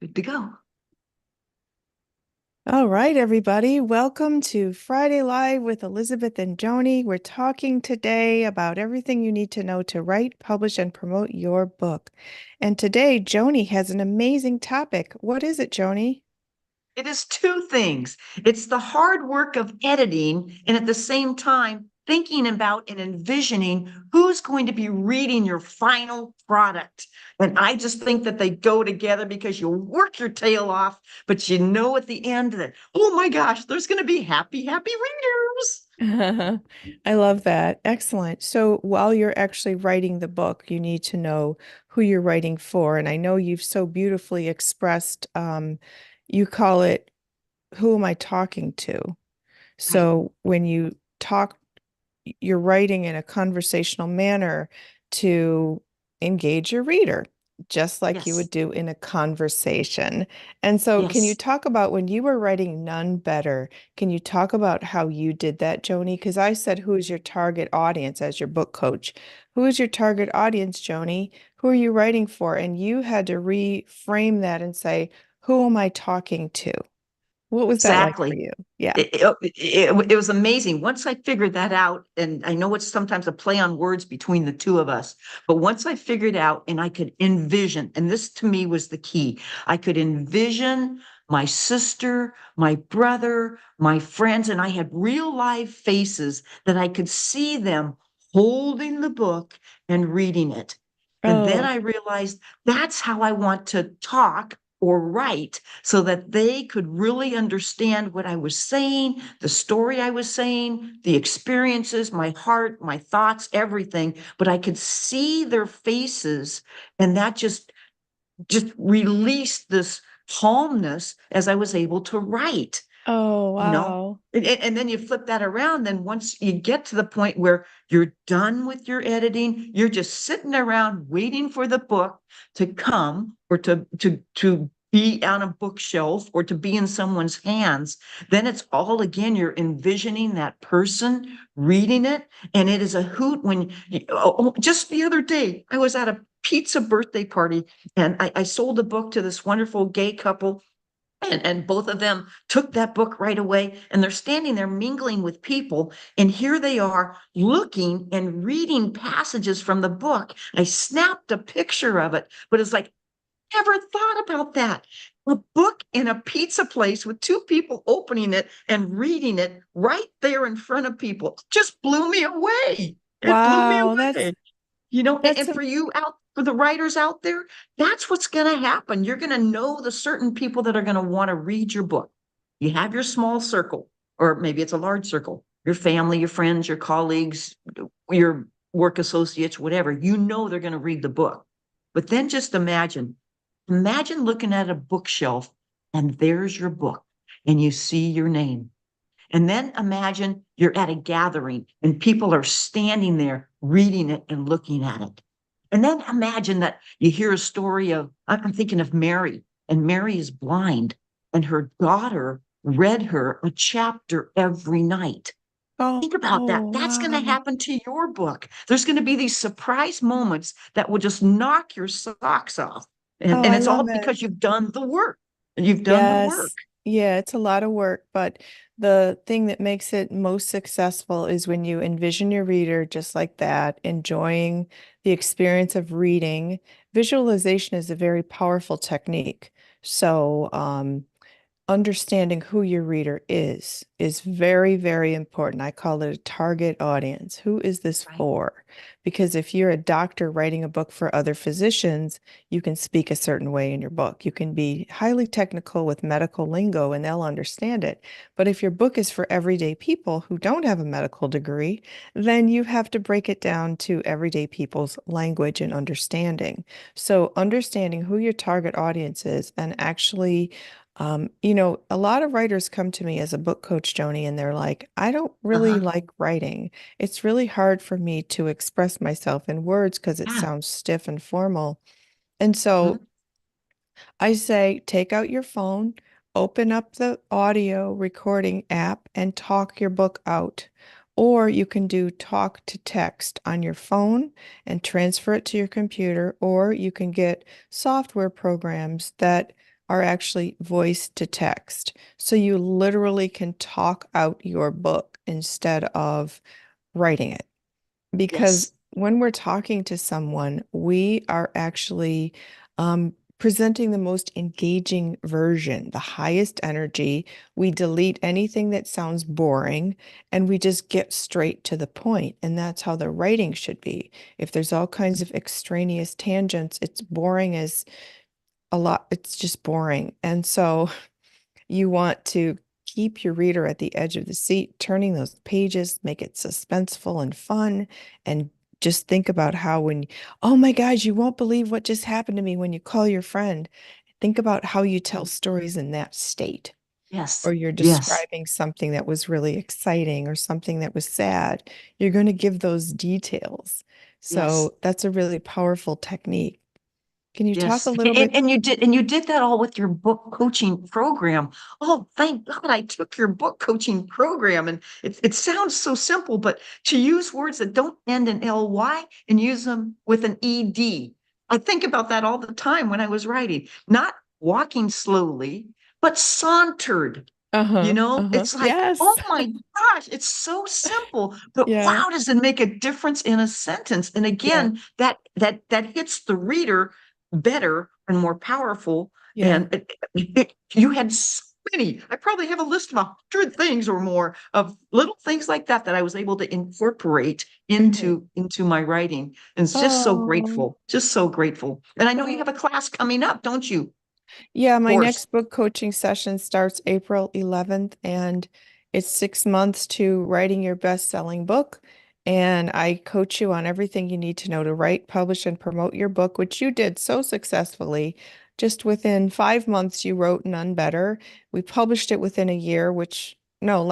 Good to go. All right, everybody. Welcome to Friday Live with Elizabeth and Joanie. We're talking today about everything you need to know to write, publish, and promote your book. And today, Joanie has an amazing topic. What is it, Joanie? It is two things. It's the hard work of editing, and at the same time, thinking about and envisioning who's going to be reading your final product. And I just think that they go together because you work your tail off, but you know at the end that, oh my gosh, there's going to be happy, happy readers. I love that. Excellent. So while you're actually writing the book, you need to know who you're writing for. And I know you've so beautifully expressed, you call it, who am I talking to? Right. So when you talk, you're writing in a conversational manner to engage your reader, just like you Yes. would do in a conversation. And so, can you Yes. talk about when you were writing None Better? Can you talk about how you did that, Joanie? Because I said, who is your target audience as your book coach? Who is your target audience, Joanie? Who are you writing for? And you had to reframe that and say, who am I talking to? What was that like for Exactly. you? Yeah. It was amazing. Once I figured that out, and I know it's sometimes a play on words between the two of us, but once I figured out and I could envision, and this to me was the key, I could envision my sister, my brother, my friends, and I had real live faces that I could see them holding the book and reading it. And then Oh, I realized that's how I want to talk or write so that they could really understand what I was saying, the story I was saying, the experiences, my heart, my thoughts, everything. But I could see their faces, and that just released this calmness as I was able to write. oh, You know, wow. and then you flip that around. Then once you get to the point where you're done with your editing, you're just sitting around waiting for the book to come or to be on a bookshelf or to be in someone's hands. Then it's all again, you're envisioning that person reading it. And it is a hoot when just the other day, I was at a pizza birthday party and I sold a book to this wonderful gay couple, and both of them took that book right away, and they're standing there mingling with people, and here they are looking and reading passages from the book. I snapped a picture of it, but it's like, never thought about that. A book in a pizza place with two people opening it and reading it right there in front of people just blew me away. It blew me Wow, away. And that's for you out, for the writers out there, that's what's going to happen. You're going to know the certain people that are going to want to read your book. You have your small circle, or maybe it's a large circle, your family, your friends, your colleagues, your work associates, whatever. You know they're going to read the book. But then just imagine looking at a bookshelf and there's your book and you see your name. And then imagine you're at a gathering and people are standing there reading it and looking at it. And then imagine that you hear a story of, I'm thinking of Mary, and Mary is blind, and her daughter read her a chapter every night. oh, Think about that. oh, That's going to wow. happen to your book. There's going to be these surprise moments that will just knock your socks off. And, Oh, and I it's all love it. because you've done the work. And you've done the work. Yes. Yeah, it's a lot of work, but the thing that makes it most successful is when you envision your reader just like that, enjoying the experience of reading. Visualization is a very powerful technique. So, understanding who your reader is very, very important. I call it a target audience. Who is this Right. for? Because if you're a doctor writing a book for other physicians, you can speak a certain way in your book. You can be highly technical with medical lingo and they'll understand it. But if your book is for everyday people who don't have a medical degree, then you have to break it down to everyday people's language and understanding. So understanding who your target audience is and actually a lot of writers come to me as a book coach, Joni, and they're like, I don't really Uh-huh. like writing. It's really hard for me to express myself in words because it Yeah. sounds stiff and formal. And Mhm. so I say, take out your phone, open up the audio recording app, and talk your book out. Or you can do talk to text on your phone and transfer it to your computer, or you can get software programs that are actually voice to text. So you literally can talk out your book instead of writing it. Because Yes, when we're talking to someone, we are actually presenting the most engaging version, the highest energy. We delete anything that sounds boring and we just get straight to the point. And that's how the writing should be. If there's all kinds of extraneous tangents, it's boring as a lot, it's just boring. And so you want to keep your reader at the edge of the seat, turning those pages, make it suspenseful and fun, and just think about how oh my gosh, you won't believe what just happened to me when you call your friend. Think about how you tell stories in that state, yes, or you're yes, describing something that was really exciting or something that was sad. You're going to give those details. yes. So that's a really powerful technique. Can you talk a Yes. little bit? And you did that all with your book coaching program. Oh, thank God I took your book coaching program. And it sounds so simple, but to use words that don't end in ly and use them with an ed. I think about that all the time when I was writing, not walking slowly, but sauntered. You Uh-huh. know, Uh-huh. it's like, oh Yes. my gosh, it's so simple, but Yeah. wow, does it make a difference in a sentence? And Yeah. again, that hits the reader better and more powerful. Yeah. And you had so many. I probably have a list of 100 things or more of little things like that that I was able to incorporate Hmm. into my writing. And it's Oh, just so grateful. And I know you oh. have a class coming up, don't you? Of Yeah, my course. next book coaching session starts April 11th, and it's 6 months to writing your best-selling book. And I coach you on everything you need to know to write, publish, and promote your book, which you did so successfully. Just within 5 months, you wrote None Better. We published it within a year, which no,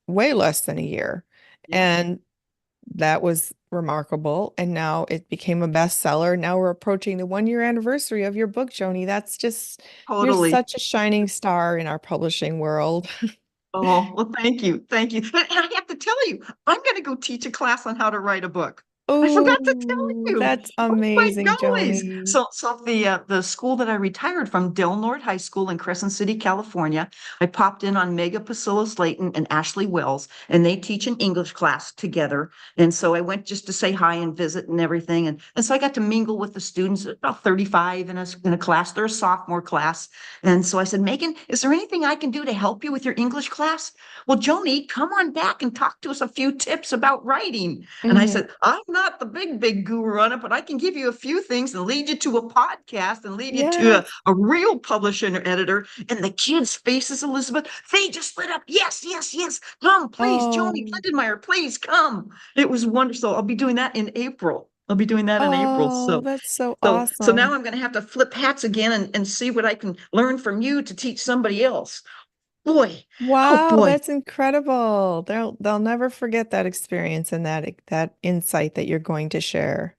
way less than a year. Yeah, And that was remarkable. And now it became a bestseller. Now we're approaching the 1 year anniversary of your book, Joanie. That's just, you're totally. such a shining star in our publishing world. Oh, well, thank you. Thank you. And I have to tell you, I'm going to go teach a class on how to write a book. I forgot to tell Oh, you. that's Oh my amazing, gollies. Joanie. So the school that I retired from, Del Norte High School in Crescent City, California, I popped in on Mega Priscilla Slayton and Ashley Wells, and they teach an English class together. And so I went just to say hi and visit and everything. And so I got to mingle with the students, about 35 in a class. They're a sophomore class. And so I said, Megan, is there anything I can do to help you with your English class? Well, Joni, come on back and talk to us a few tips about writing. And I Hmm. said, I'm not the big guru on it, but I can give you a few things and lead you to a podcast and lead you to Yes. a real publisher and editor. And the kids' faces, Elizabeth, they just lit up. Yes, yes, yes. Come, please, Joni Oh, Lindenmeyer, please come. It was wonderful. I'll be doing that in April. I'll be doing that in April. oh, that's so So now awesome. I'm going to have to flip hats again and see what I can learn from you to teach somebody else. Boy, oh Wow, boy. that's incredible. They'll never forget that experience and that insight that you're going to share.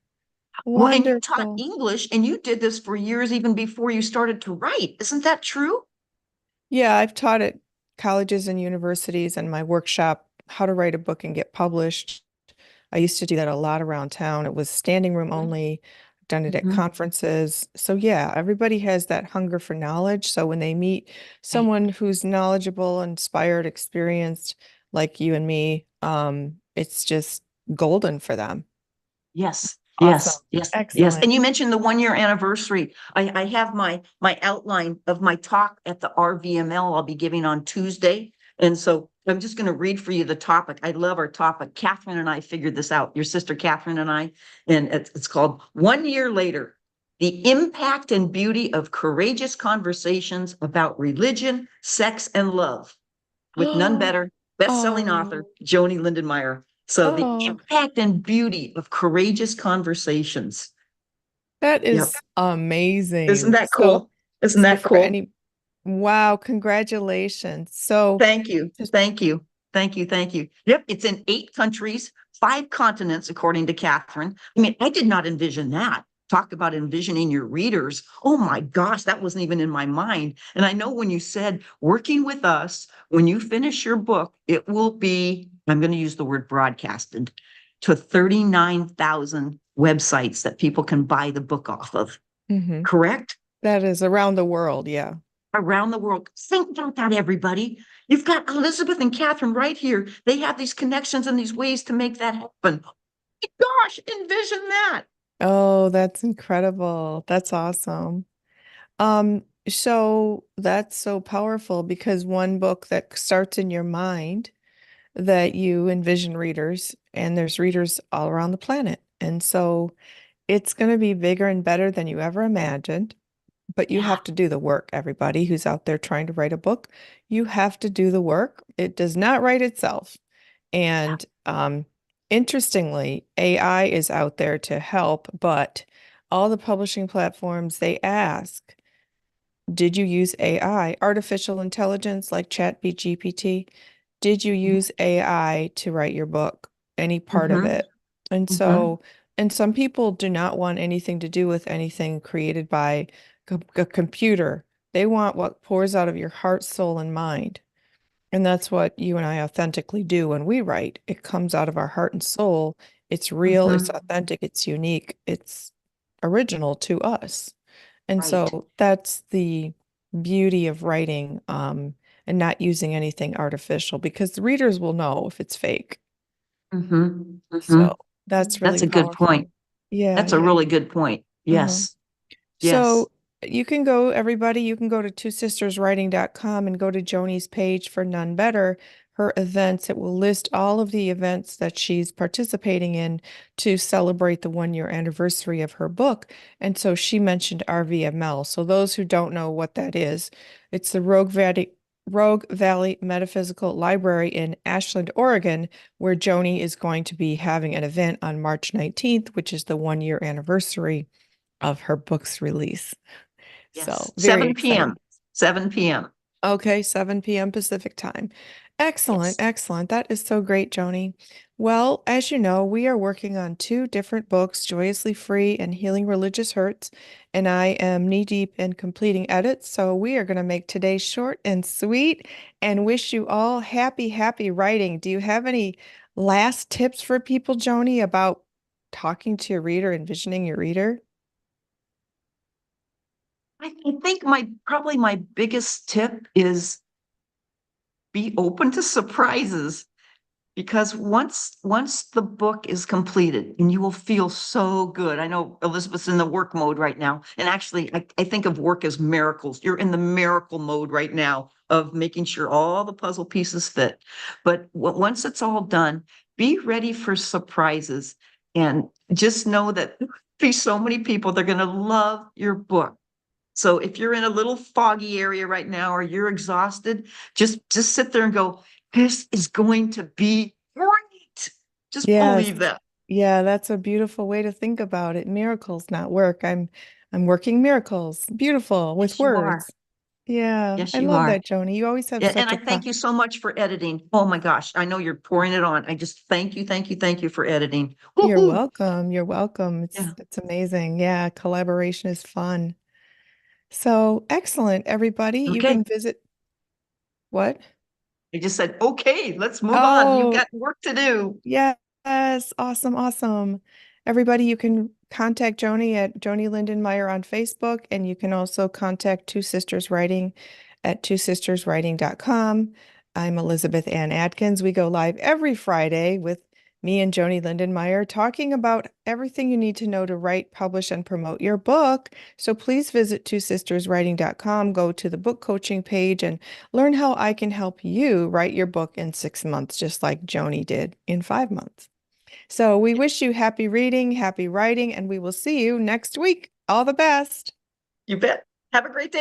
Well, and you taught Wonderful. English and you did this for years even before you started to write. Isn't that true? Yeah, I've taught at colleges and universities and my workshop how to write a book and get published. I used to do that a lot around town. It was standing room only. I've done it at Mhm. conferences. So yeah, everybody has that hunger for knowledge. So when they meet Right. someone who's knowledgeable, inspired, experienced, like you and me, it's just golden for them. Yes, Awesome. yes, yes, yes. Excellent. And you mentioned the 1 year anniversary. I have my outline of my talk at the RVML I'll be giving on Tuesday. And so I'm just going to read for you the topic. I love our topic. Catherine and I figured this out, your sister Catherine and I, and it's called 1 year Later, the impact and beauty of courageous conversations about religion, sex, and love with None Better, best-selling author Oh, Joanie Lindenmeyer. So the oh, impact and beauty of courageous conversations. that Yep. is Isn't amazing. that cool? Isn't So that for cool? any, wow, congratulations. So Thank you. just, Thank you. Thank you. Thank you. Yep. It's in 8 countries, 5 continents, according to Catherine. I mean, I did not envision that. talk about envisioning your readers. Oh my gosh, that wasn't even in my mind. And I know when you said working with us, when you finish your book, it will be, I'm going to use the word broadcasted to 39,000 websites that people can buy the book off of. Hmm. Correct? That is around the world. Yeah. Around the world. Think about that, everybody. You've got Elizabeth and Catherine right here. They have these connections and these ways to make that happen. Gosh, envision that. Oh, that's incredible. That's awesome. So that's so powerful because one book that starts in your mind that you envision readers, and there's readers all around the planet. And so it's going to be bigger and better than you ever imagined. But you Yeah. have to do the work, everybody who's out there trying to write a book. You have to do the work. It does not write itself. Yeah. And interestingly, AI is out there to help, but all the publishing platforms, they ask, did you use AI, artificial intelligence like ChatGPT? Did you use AI to write your book? Any part of Mm-hmm. it? And Mm-hmm. so, and some people do not want anything to do with anything created by a computer. They want what pours out of your heart, soul, and mind. And that's what you and I authentically do when we write. It comes out of our heart and soul. It's real, it's Mm-hmm. authentic, it's unique, it's original to us. And Right. so that's the beauty of writing, and not using anything artificial because the readers will know if it's fake. Mm-hmm. Mm-hmm. So that's really That's a good point. powerful. Yeah, That's a yeah. really good point. Uh-huh. Yes. Yes. So you can go, everybody, you can go to twosisterswriting.com and go to Joanie's page for None Better, her events. It will list all of the events that she's participating in to celebrate the 1 year anniversary of her book. And so she mentioned RVML. So those who don't know what that is, it's the Rogue Valley Metaphysical Library in Ashland, Oregon, where Joanie is going to be having an event on March 19th, which is the 1 year anniversary of her book's release. So Yes. very 7 exciting. p.m. 7 p.m. Okay, 7 p.m. Pacific time. Excellent, Yes. excellent. That is so great, Joanie. Well, as you know, we are working on two different books, Joyously Free and Healing Religious Hurts, and I am knee deep in completing edits. So we are going to make today short and sweet and wish you all happy, happy writing. Do you have any last tips for people, Joanie, about talking to your reader, envisioning your reader? I think probably my biggest tip is be open to surprises. Because once the book is completed, and you will feel so good. I know Elizabeth's in the work mode right now. And actually, I think of work as miracles. You're in the miracle mode right now of making sure all the puzzle pieces fit. But once it's all done, be ready for surprises and just know that there'll be so many people, they're going to love your book. So if you're in a little foggy area right now or you're exhausted, just sit there and go, this is going to be great. Just Yes. believe that. Yeah, that's a beautiful way to think about it. Miracles, not work. I'm working miracles. Beautiful with Yes, you are. words. Yeah, Yes, I you love are. that, Joanie. You always have Yeah, and such I a thank you so much for editing. Oh my gosh, I know you're pouring it on. I just thank you, thank you, thank you for editing. You're Woohoo! welcome. You're welcome. Yeah. It's amazing. Yeah, collaboration is fun. So excellent, everybody. You Okay. can visit what? I just said, okay, let's move on. You've Oh, got work to do. yes. Awesome. Awesome. Everybody, you can contact Joanie at Joanie Lindenmeyer on Facebook, and you can also contact Two Sisters Writing at twosisterswriting.com. I'm Elizabeth Ann Atkins. We go live every Friday with me and Joanie Lindenmeyer talking about everything you need to know to write, publish, and promote your book. So please visit twosisterswriting.com, go to the book coaching page, and learn how I can help you write your book in 6 months, just like Joanie did in 5 months. So we wish you happy reading, happy writing, and we will see you next week. All the best. You bet. Have a great day.